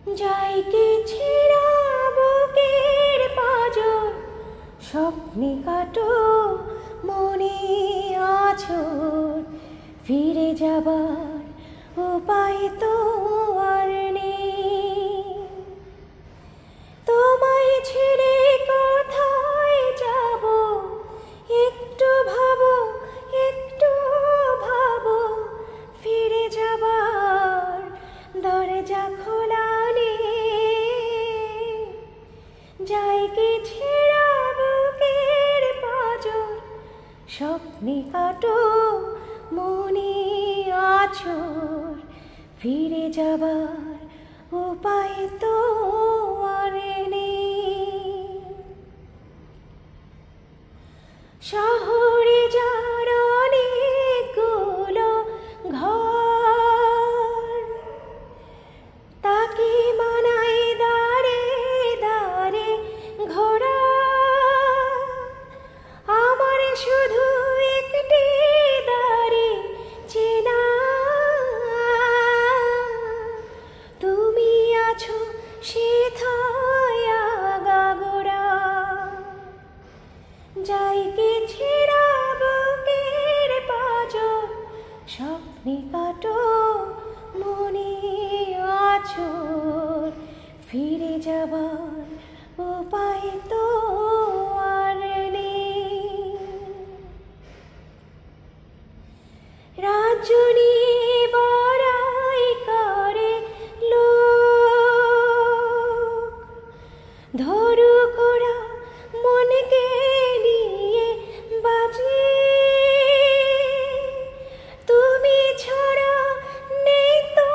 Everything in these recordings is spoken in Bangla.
যাই কি ছেঁড়া বুকের পাঁজর, স্বপ্নে কাটো মনে আছর, ফিরে যাবার উপায় তো আর নেই। তোমায় ছেড়ে কোথায় যাব, একটু ভাবো, একটু ভাবো, ফিরে যাবার দরজা খোলা নেই। যাই কি ছেঁড়া বুকের পাঁজর, স্বপ্নে কাটো মনে আছর, ফিরে যাবার উপায় তো আর নেই। শহরে যার অনেকগুলো ঘর, তাকে মানায় দাঁড়ে দাঁড়ে ঘোরা। আমার শুধু একটি দাঁড়ে চেনা, তুমি আছো সেথায় আগাগোড়া। যাই কি ছেঁড়া বুকের পাঁজর, স্বপ্নে কাটো মনে আছর, ফিরে যাবার উপায় তো আর নেই। রাজ্য নিয়ে বড়াই করে লোক, ধরুক ওরা মনকে নিয়ে বাজে। তুমি ছাড়া নেই তো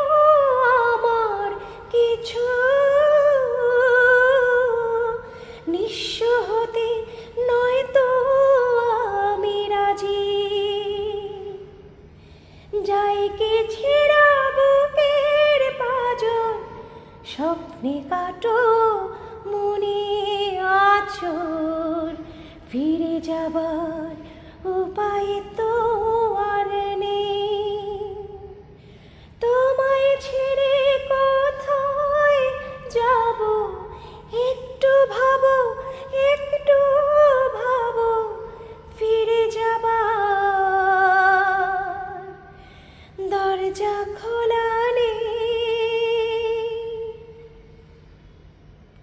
আমার কিছু, নিঃস্ব হতে নয় তো আমি রাজি। যাই কি ছেঁড়া বুকের পাঁজর, স্বপ্নে কাটো মনে আছর, ফিরে যাবার